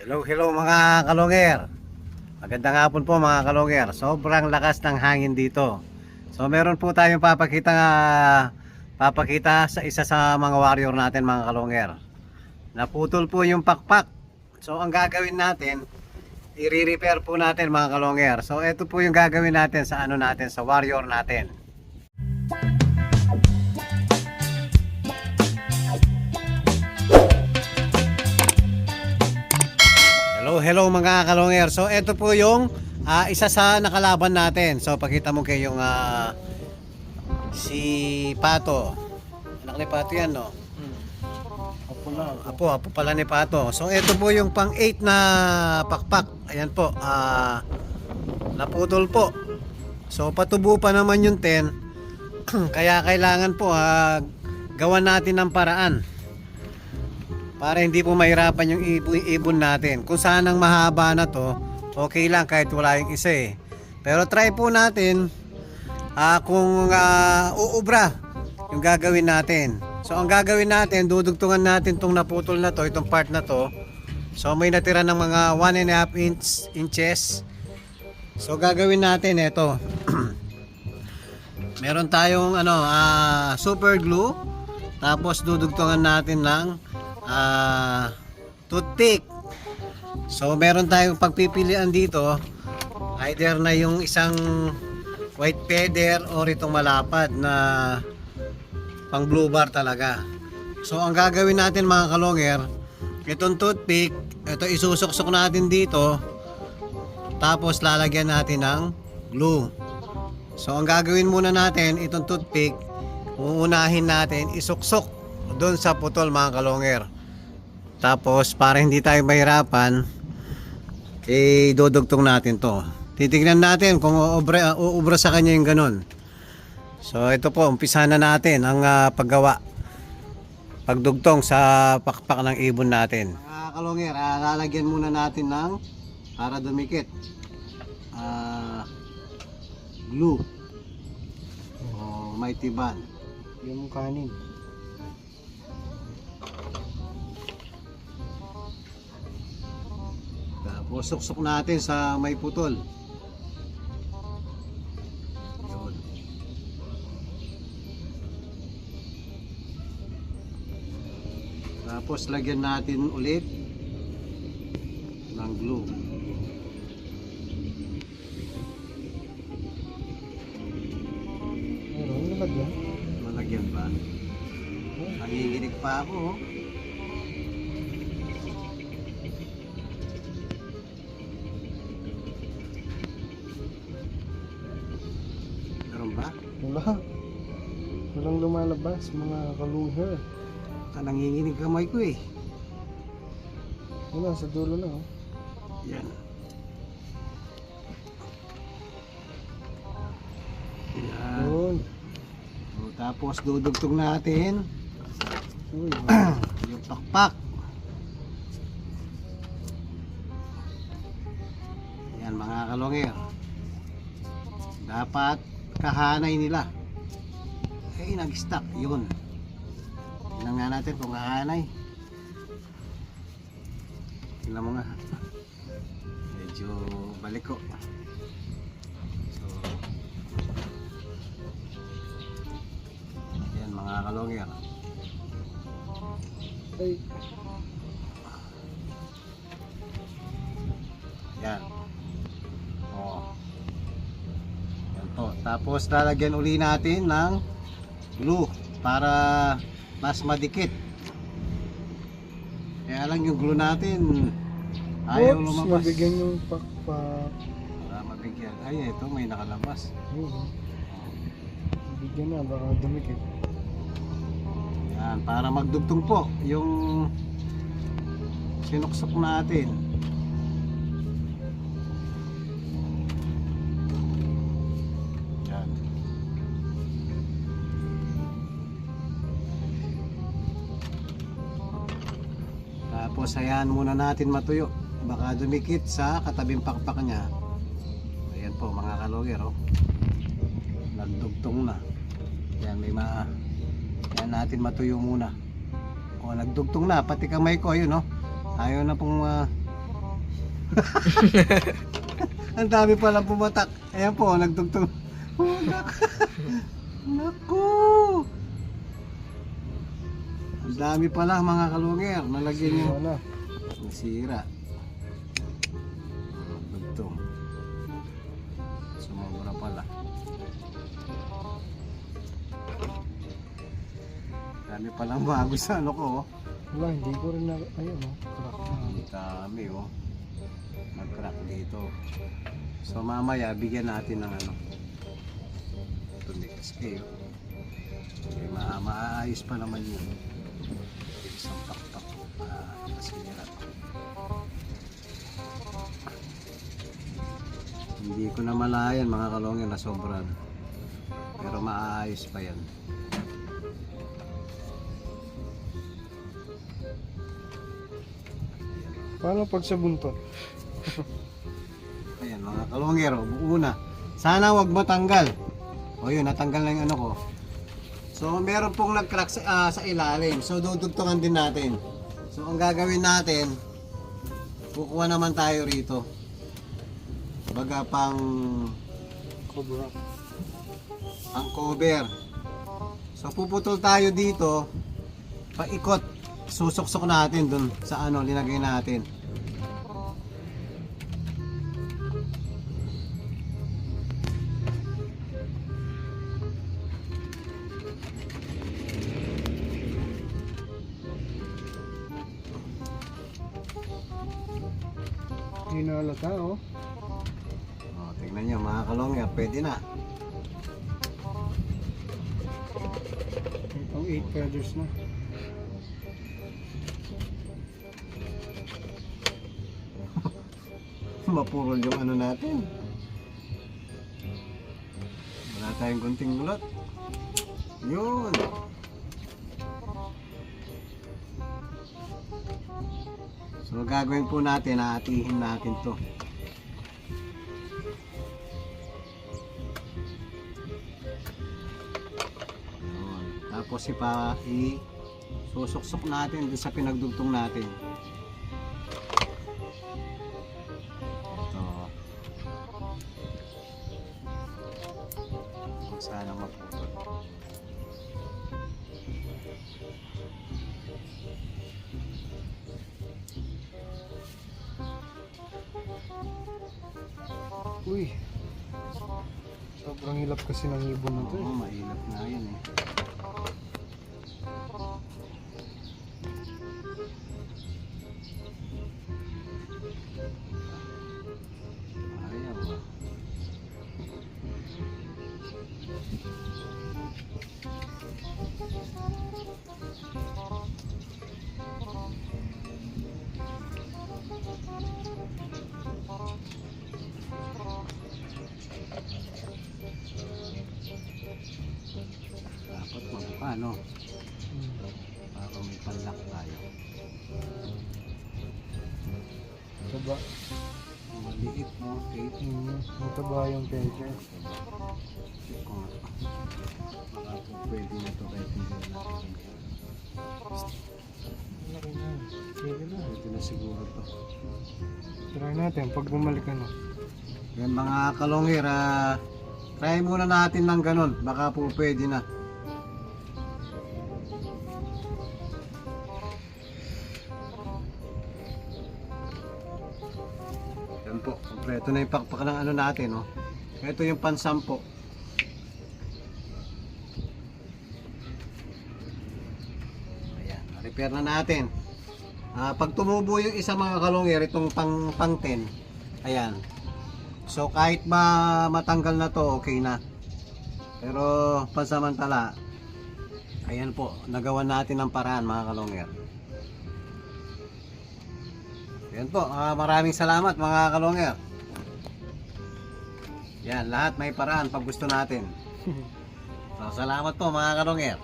Hello mga kalonger. Magandang hapon po mga kalonger. Sobrang lakas ng hangin dito. So meron po tayong papakita sa isa sa mga warrior natin mga kalonger. Naputol po yung pakpak. So ang gagawin natin, i-repair po natin mga kalonger. So ito po yung gagawin natin sa sa warrior natin. Hello mga kalonger. So ito po yung isa sa nakalaban natin. So pakita mo kayo yung si Pato. Anak ni Pato yan, no? Apo na. Apo pala ni Pato. So ito po yung pang 8 na pakpak. Ayan po. Naputol po. So patubo pa naman yung 10. Kaya kailangan po gawan natin ng paraan para hindi po mahirapan yung ibon natin. Kung sanang mahaba na to, okay lang kahit wala yung isa eh. Pero try po natin kung uubra yung gagawin natin. So ang gagawin natin, dudugtungan natin tong naputol na to, itong part na to. So may natira ng mga 1.5 inches. So gagawin natin ito. Meron tayong super glue. Tapos dudugtungan natin ng toothpick. So meron tayong pagpipilian dito, either na yung isang white feather or itong malapad na pang blue bar talaga. So ang gagawin natin mga kalonger, itong toothpick, ito isusuksok natin dito, tapos lalagyan natin ng glue. So ang gagawin muna natin, itong toothpick, uunahin natin isuksok doon sa putol mga kalonger. Tapos para hindi tayo mahirapan, dudugtong natin to. Titignan natin kung uubra sa kanya yung ganun. So ito po, umpisa na natin ang pagdugtong sa pakpak ng ibon natin. Mga kalonger, lalagyan muna natin ng para dumikit glue o mighty band yung kanin. Tapos suksok natin sa may putol. Yun. Tapos lagyan natin ulit ng glue. Malagyan? Malagyan ba? Nanginginig pa ako. Walang lumalabas mga kaluher. Nanginginig kamay ko eh. Wala, sa dulo na Yan. Yan. Yun. So, tapos dudugtong natin yung pakpak. Yan mga kalonger. Dapat kahanay nila. Nag-stuck yun. Tingnan nga natin kung kahanay. Tingnan mo nga. Medyo balik ko. So yan mga kalonger. Ay. Yan. Yan po. Tapos lalagyan uli natin ng glue para mas madikit. Kaya lang yung glue natin ayaw lumabas. Mabigyan yung pakpak. Mabigyan. Ay, ito may nakalabas. Mabigyan na, baka dumikit. Yan, para magdugtong po yung sinuksok natin. Tapos ayan muna natin matuyo, baka dumikit sa katabing pakpak niya. Ayan po mga kaloger, nagdugtong na. Yan, yan natin matuyo muna. O nagdugtong na, pati kamay ko ayun, ayaw na pong Ang dami palang pumatak. Ayan po, nagtugtog. Oh, naku! Ang dami pala mga kalungir. Nalagyan yung Wala. nasira. Dugtong. Sumobra pala. Dami palang bago sa ano ko. Oh. Wala, hindi ko rin na, ayun oh, crack na. Ang dami oh. Nag-crack dito. So mamaya bigyan natin ng ano. Tumikas kayo. Okay, maayos pa naman yun. Isang pakpak. Nasira. Hindi ko na malayan mga kalongin na sobrang. Pero maayos pa yan. Paano pag sa buntot? Ayan mga kalongero, una, sana wag matanggal. O yun, natanggal na yung ano ko. So meron pong nag-crack sa ilalim. So dudugtungan din natin. So ang gagawin natin, kukuha naman tayo rito. Baga pang Cobra. cover. So puputol tayo dito, paikot. Susuksok natin dun sa ano, linagay natin. Hindi na halata oh. O, tingnan nyo mga kalongya, pwede na. Ang 8 feathers na. Mapurol yung ano natin. Wala tayong kunting mulot. Yun. So gagawin po natin, haatihin natin to. Yun. Tapos susuksok natin doon sa pinagdugtong natin. Sana maputol. Uy. Sobrang hilap kasi ng ibon na to Oo, eh. mahirap na yun eh. Ayaw ah. Dapat mabuka no? Para may panlak tayo. Taba. Maliit no? 8. Mataba yung feather. Check ko nga. Baka po pwede na to kahit hindi na natin. Laki na. Sige na. Pwede na siguro to. Try natin pag bumalik ano. Yan mga kalongir, try muna natin ng ganun. Baka po pwede na. Yan po, kompleto na yung pakpak ng ano natin. Oh. Ito yung pansampo. Ayan, repair na natin. Pag tumubo yung isa mga kalongir, itong pang 10. Ayan. So kahit ba matanggal na to, okay na. Pero pansamantala, ayan po, nagawa natin ng paraan mga kalongir. Ayan po, maraming salamat mga kalongir. Yan, lahat may paraan pag gusto natin. So, salamat po mga kalongir.